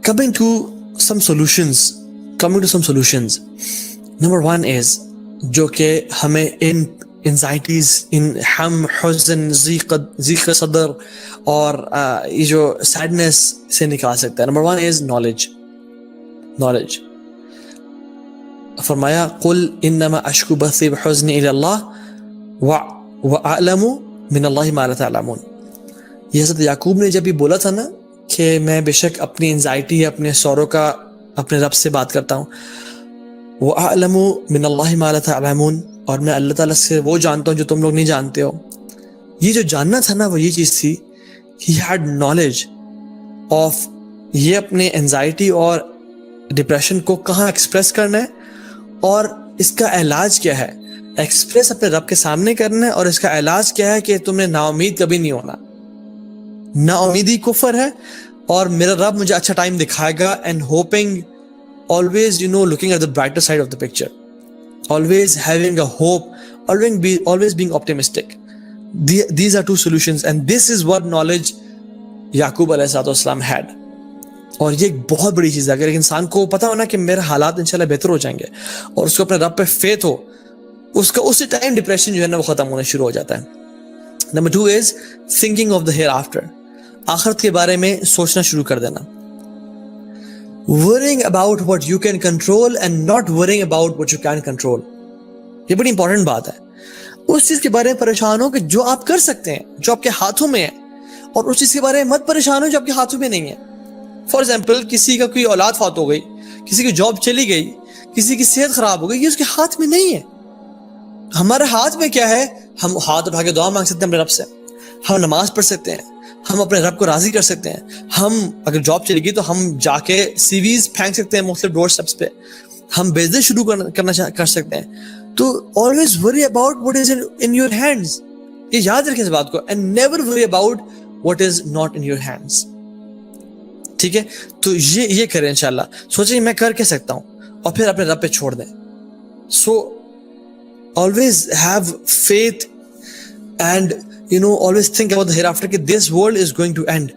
Coming to some solutions. Number one is جو کہ ہمیں ان انزائٹیز, ان ہم, حزن, ضیق صدر اور یہ جو سیڈنس سے نکال سکتا ہے. Number one is knowledge. فرمایا قل انما اشکو بثی بحزنی الی اللہ واعلم من اللہ ما لا تعلمون. یہ حضرت یعقوب نے جب یہ بولا تھا نا کہ میں بے شک اپنی انزائٹی, اپنے سورو کا اپنے رب سے بات کرتا ہوں, وَأَعْلَمُ مِنَ اللَّهِ مَا لَا تَعْلَمُونَ, اور میں اللہ تعالیٰ سے وہ جانتا ہوں جو تم لوگ نہیں جانتے ہو. یہ جو جاننا تھا نا وہ یہ چیز تھی, he had knowledge of یہ اپنے انزائٹی اور ڈپریشن کو کہاں ایکسپریس کرنا ہے اور اس کا علاج کیا ہے. ایکسپریس اپنے رب کے سامنے کرنا ہے, اور اس کا علاج کیا ہے کہ تم نے نا امید کبھی نہیں ہونا. نا امیدی کفر ہے, اور میرا رب مجھے اچھا ٹائم دکھائے گا. And hoping, always looking at the brighter side of the picture, always having a hope, always being optimistic. These are two solutions, and this is what knowledge یعقوب علیہ السلام had. اور یہ ایک بہت بڑی چیز ہے. اگر ایک انسان کو پتا ہونا کہ میرے حالات انشاءاللہ بہتر ہو جائیں گے اور اس کو اپنے رب پہ فیتھ ہو, اس کا اسی ٹائم ڈپریشن جو ہے نا وہ ختم ہونا شروع ہو جاتا ہے. Number two is thinking of the hereafter. آخرت کے بارے میں سوچنا شروع کر دینا. worrying about what you can control and not worrying about what you can't control. یہ بڑی امپورٹنٹ بات ہے. اس چیز کے بارے میں پریشان ہو کہ جو آپ کر سکتے ہیں, جو آپ کے ہاتھوں میں ہے, اور اس چیز کے بارے میں مت پریشان ہو جو آپ کے ہاتھوں میں نہیں ہے. فار ایگزامپل, کسی کا کوئی اولاد فوت ہو گئی, کسی کی جاب چلی گئی, کسی کی صحت خراب ہو گئی, یہ اس کے ہاتھ میں نہیں ہے. ہمارے ہاتھ میں کیا ہے؟ ہم ہاتھ اٹھا کے دعا مانگ سکتے ہیں اپنے رب سے, ہم نماز پڑھ سکتے ہیں, ہم اپنے رب کو راضی کر سکتے ہیں, ہم اگر جاب چلے گی تو ہم جا کے سی ویز پھینک سکتے ہیں مختلف ڈور اسٹیپس پہ, ہم بزنس شروع کر سکتے ہیں. تو always worry about what is in your hands. یہ یاد رکھیں اس بات کو, and never worry about what is not in your hands. ٹھیک ہے, تو یہ کریں انشاءاللہ. سوچیں میں کر کے سکتا ہوں, اور پھر اپنے رب پہ چھوڑ دیں. سو always have faith and always think about the hereafter that this world is going to end.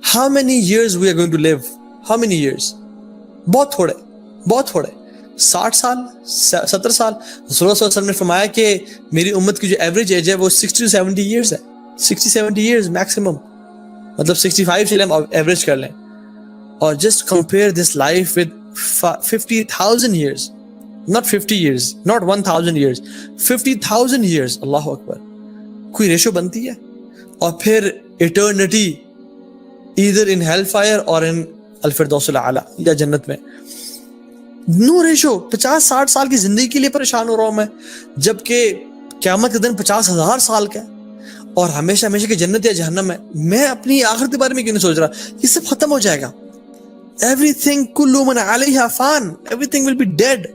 How many years we are going to live? How many years? بہت تھوڑے 60 سال 70 سال. رسول اللہ صلی اللہ علیہ وسلم نے فرمایا کہ میری امت کی جو ایوریج ایج ہے وہ 60 to 70 years ہے. 60-70 years میکسیمم, مطلب 65 چلے ہم ایوریج کر لیں. اور just compare this life with 50,000 years. Not 50 years, not 1,000 years, 50,000 years. اللہ اکبر. کوئی ریشو بنتی ہے؟ اور پھر eternity either in hellfire or in الفردوس الاعلی, یا جنت میں. نو ریشو. 50-60 سال کی زندگی کے لیے پریشان ہو رہا ہوں میں, جبکہ قیامت کے دن 50,000 سال کا ہے, اور ہمیشہ کی جنت یا جہنم ہے. میں اپنی آخرت کے بارے میں کیوں نہیں سوچ رہا؟ یہ سب ختم ہو جائے گا. Everything کل من علیہا فان, everything will be dead.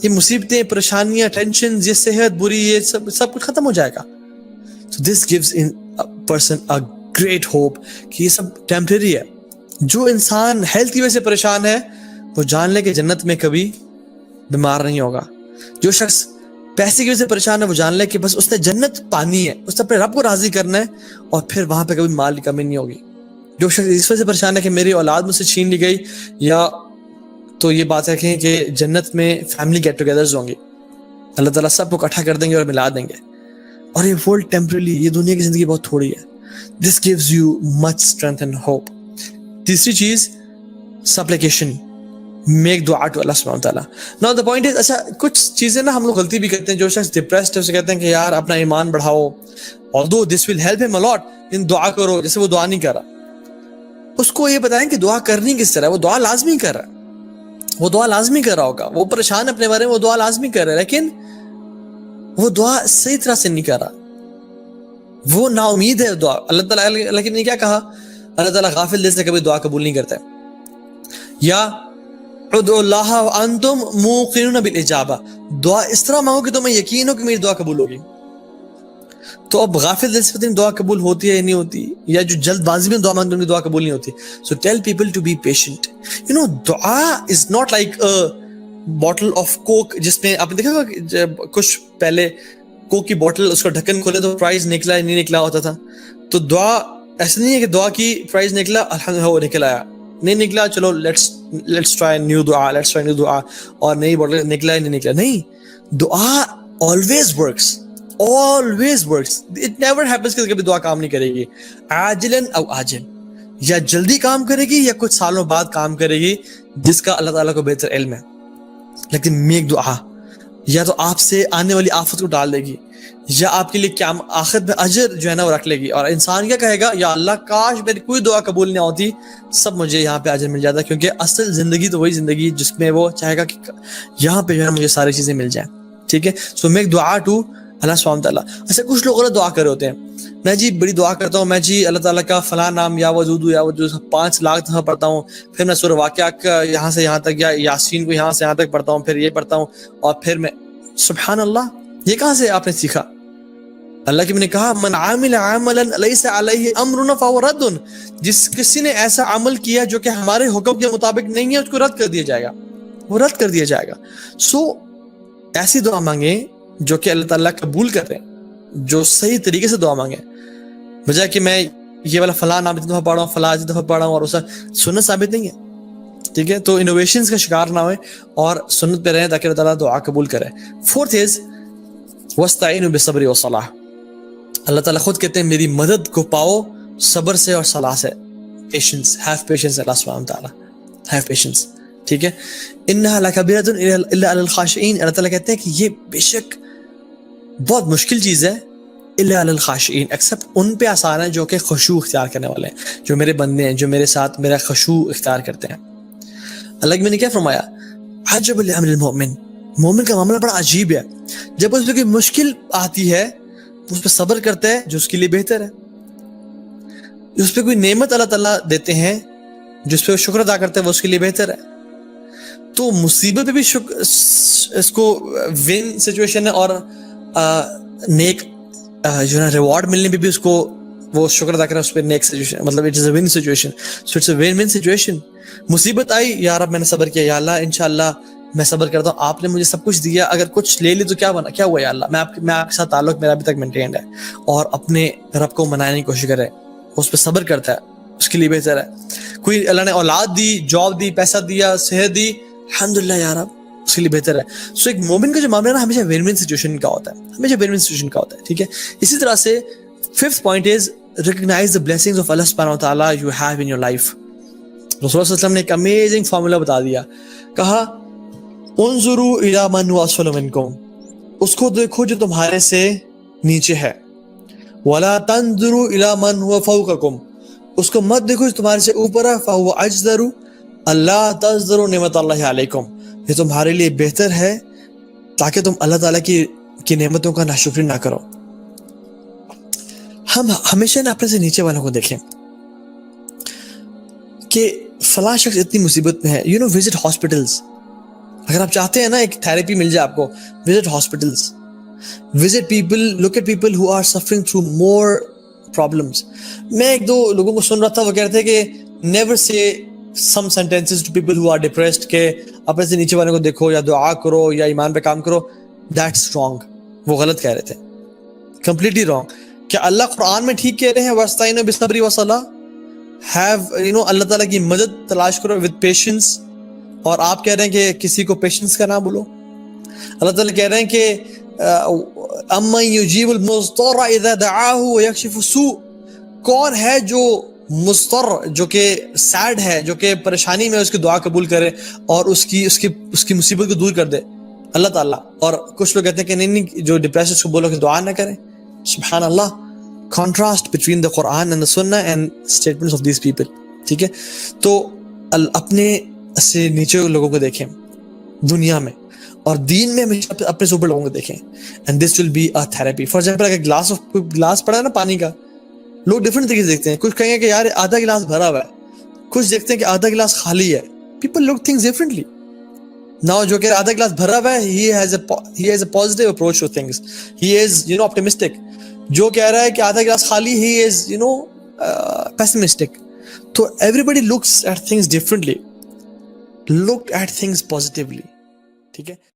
یہ مصیبتیں, پریشانیاں, ٹینشن, یہ صحت بری, یہ سب کچھ ختم ہو جائے گا. So this gives in a person a great hope کہ یہ سب ٹیمپریری ہے. جو انسان ہیلتھ کی وجہ سے پریشان ہے وہ جان لے کہ جنت میں کبھی بیمار نہیں ہوگا. جو شخص پیسے کی وجہ سے پریشان ہے وہ جان لے کہ بس اس نے جنت پانی ہے, اس نے اپنے رب کو راضی کرنا ہے, اور پھر وہاں پہ کبھی مال کی کمی نہیں ہوگی. جو شخص اس وجہ سے پریشان ہے کہ میری اولاد مجھ سے چھین لی گئی, یا تو یہ بات رکھیں کہ جنت میں فیملی گیٹ ٹوگیدرز ہوں گی, اللہ تعالیٰ سب کو اکٹھا کر دیں گے اور ملا دیں گے. اور یہ ورلڈ ٹیمپرلی, یہ دنیا کی زندگی بہت تھوڑی ہے. This gives you much strength and hope. تیسری چیز سپلیکیشن, میک دعا ٹو اللہ سبحانہ وتعالیٰ. ناؤ دا پوائنٹ از, اچھا کچھ چیزیں نا ہم لوگ غلطی بھی کرتے ہیں. جو شخص ڈپریسڈ ہے اسے کہتے ہیں کہ یار اپنا ایمان بڑھاؤ, although this will help him a lot, لیکن دعا کرو. جیسے وہ دعا نہیں کر رہا, اس کو یہ بتائیں کہ دعا کرنی کس طرح ہے. وہ دعا لازمی کر رہا ہے, وہ دعا لازمی کر رہا ہوگا. وہ پریشان اپنے بارے میں, وہ دعا لازمی کر رہا ہے, لیکن وہ دعا صحیح طرح سے نہیں کر رہا. وہ نا امید ہے دعا. اللہ تعالیٰ لیکن نے کیا کہا, اللہ تعالیٰ غافل دل سے کبھی دعا قبول نہیں کرتا ہے. یا ادعوا اللہ وانتم موقنون بالاجابہ, دعا اس طرح مانگو کہ تمہیں یقین ہو کہ میری دعا قبول ہوگی. تو اب غافل دل سے پتہ نہیں دعا قبول ہوتی ہے یا نہیں ہوتی, یا جو جلد بازی میں دعا مانگتے ہیں ان کی دعا قبول نہیں ہوتی. So tell people to be patient. Dua is not like bottle of coke, جس میں آپ نے دیکھا ہوگا کچھ پہلے کوک کی بوٹل, اس کا ڈھکن کھولے تو پرائز نکلا نہیں نکلا ہوتا تھا. تو دعا ایسا نہیں ہے کہ دعا کی پرائز نکلا الحمدللہ وہ نکل آیا. نہیں نکلا چلو لیٹس ٹرائی نیو دعا, اور نہیں بول رہے نکلا ہی نہیں نکلا. نہیں, دعا always works. It never happens کہ کبھی دعا کام نہیں کرے گی. عاجلاً او آجل, یا جلدی کام کرے گی یا کچھ سالوں بعد کام کرے گی, جس کا اللہ تعالیٰ کو بہتر علم ہے. لیکن میک دعا یا تو آپ سے آنے والی آفت کو ڈال دے گی, یا آپ کے لیے قیام آخرت میں اجر جو ہے نا وہ رکھ لے گی. اور انسان کیا کہے گا, یا اللہ کاش میری کوئی دعا قبول نہیں ہوتی, سب مجھے یہاں پہ اجر مل جاتا, کیونکہ اصل زندگی تو وہی زندگی جس میں وہ چاہے گا کہ یہاں پہ جو ہے مجھے ساری چیزیں مل جائیں. ٹھیک ہے, سو میک دعا ٹو اللہ سبحانہ تعالیٰ. اچھا, کچھ لوگ غلط دعا کر رہے ہوتے ہیں, میں جی بڑی دعا کرتا ہوں, میں جی اللہ تعالیٰ کا فلاں نام یا وجود 5 لاکھ دفعہ پڑھتا ہوں, پھر میں سورہ واقعہ کا یہاں سے یہاں تک, یا یاسین کو یہاں سے یہاں تک پڑھتا ہوں, پھر یہ پڑھتا ہوں, اور پھر میں سبحان اللہ, یہ کہاں سے آپ نے سیکھا؟ اللہ کی میں نے کہا من عامل عملا لیس علیہ امرنا فہو رد, جس کسی نے ایسا عمل کیا جو کہ ہمارے حکم کے مطابق نہیں ہے, اس کو رد کر دیا جائے گا, وہ رد کر دیا جائے گا. سو ایسی دعا مانگیں جو کہ اللہ تعالیٰ قبول کریں, جو صحیح طریقے سے دعا مانگیں, بجائے کہ میں یہ والا فلاں نام اتنی دفعہ پڑھا ہوں, فلاں اتنی دفعہ پڑھا ہوں, اور اسے سنت ثابت نہیں ہے. ٹھیک ہے, تو انوویشنز کا شکار نہ ہوئے اور سنت پہ رہیں تاکہ اللہ تعالیٰ دعا قبول کرے. 4th از واستعینوا بالصبر والصلاۃ. اللہ تعالیٰ خود کہتے ہیں میری مدد کو پاؤ صبر سے اور صلاح سے. پیشنس, ہیو پیشنس, اللہ سبحانہ تعالیٰ ہیو پیشنس. ٹھیک ہے, انہا لکبیرۃ الا علی الخاشعین. اللہ تعالیٰ کہتے ہیں کہ یہ بے شک بہت مشکل چیز ہے, الا علی الخاشعین, ایکسپٹ ان پہ آسان ہے جو کہ خشوع اختیار کرنے والے ہیں, جو میرے بندے ہیں, جو میرے ساتھ میرا خشوع اختیار کرتے ہیں. اللہ میں نے کیا فرمایا, عجب لامر المؤمن, مومن کا معاملہ بڑا عجیب ہے. جب اس پہ کوئی مشکل آتی ہے اس پہ صبر کرتا ہے جو اس کے لیے بہتر ہے. اس پہ کوئی نعمت اللہ تعالیٰ دیتے ہیں جس پہ وہ شکر ادا کرتا ہے وہ اس کے لیے بہتر ہے. تو مصیبت پہ بھی اس کو ون سچویشن ہے, اور نیک جو ہے ریوارڈ ملنے پہ بھی اس کو وہ شکر ادا کرے, اس پہ نیک سچویشن, مطلب it is a win situation. So it's a win win situation. مصیبت آئی, یا رب میں نے صبر کیا, یا اللہ انشاءاللہ میں صبر کرتا ہوں, آپ نے مجھے سب کچھ دیا, اگر کچھ لے لی تو کیا بنا, کیا ہوا یا اللہ, میں آپ کے ساتھ تعلق میرا ابھی تک مینٹینڈ ہے. اور اپنے رب کو منانے کی کوشش کرے, اس پہ صبر کرتا ہے, اس کے لیے بہتر ہے. کوئی اللہ نے اولاد دی, جاب دی, پیسہ دیا, صحت دی, الحمدللہ یا رب, اس کے لیے بہتر ہے. سو ایک مومن کا جو معاملہ ہے نا ہمیشہ ون ون سچویشن کا ہوتا ہے, ہمیشہ ون ون سچویشن کا ہوتا ہے. ٹھیک ہے, اسی طرح سے 5th point is recognize the blessings of Allah subhanahu wa ta'ala you have in your life. رسول اللہ صلی اللہ علیہ وسلم نے ایک امیزنگ فارمولا بتا دیا, کہا انظروا الی من هو اسفل منکم, اس کو دیکھو جو تمہارے سے نیچے ہے, ولا تنظروا الی من هو فوقکم, اس کو مت دیکھو جو تمہارے سے اوپر ہے, فهو اجدر اللہ تذروا نعمت اللہ علیکم, یہ تمہارے لیے بہتر ہے تاکہ تم اللہ تعالیٰ کی نعمتوں کا ناشکری نہ کرو. ہم ہمیشہ نہ اپنے سے نیچے والوں کو دیکھیں کہ فلاں شخص اتنی مصیبت میں ہے. یو نو, وزٹ ہاسپٹلز, اگر آپ چاہتے ہیں نا ایک تھیراپی مل جائے آپ کو, visit hospitals, visit people, look at people who are suffering through more problems. میں ایک دو لوگوں کو سن رہا تھا, وہ کہتے ہیں کہ نیور سے some sentences to people who are depressed کہ اپنے سے نیچے والے کو دیکھو, یا دعا کرو, یا ایمان پہ کام کرو. That's wrong. وہ غلط کہہ رہے تھے, completely wrong. کیا اللہ قرآن میں ٹھیک کہہ رہے ہیں وَاسْتَعِينُوا بِالصَّبْرِ وَالصَّلَاةِ, have اللہ تعالیٰ کی مدد تلاش کرو with patience, اور آپ کہہ رہے ہیں کہ کسی کو پیشنس کا نام بولو. اللہ تعالیٰ کہہ رہے ہیں کہ أَمَّنْ يُجِيبُ الْمُضْطَرَّ إِذَا دَعَاهُ وَيَكْشِفُ السُّوءَ, کون ہے جو مضطر, جو کہ سیڈ ہے, جو کہ پریشانی میں اس کی دعا قبول کرے اور اس کی مصیبت کو دور کر دے, اللہ تعالیٰ. اور کچھ لوگ کہتے ہیں کہ نہیں, جو ڈپریس اس کو بولو کہ دعا نہ کریں. سبحان اللہ, contrast between the Quran and the Sunnah and statements of these people. ٹھیک ہے, تو اپنے سے نیچے لوگوں کو دیکھیں دنیا میں, اور دین میں ہمیشہ اپنے سے اوپر لوگوں کو دیکھیں, and this will be a therapy. For example, اگر گلاس پڑا ہے نا پانی کا, لوگ ڈفرنٹ طریقے سے دیکھتے ہیں. کچھ کہیں گے کہ یار آدھا گلاس بھرا ہوا ہے, کچھ دیکھتے ہیں کہ آدھا گلاس خالی ہے. People look things differently. Now جو کہ آدھا گلاس بھرا ہوا ہے, he has a positive approach to things. He is optimistic. جو کہہ رہا ہے کہ آدھا گلاس خالی, he is pessimistic. تو everybody looks at things differently. Look at things positively. ٹھیک ہے.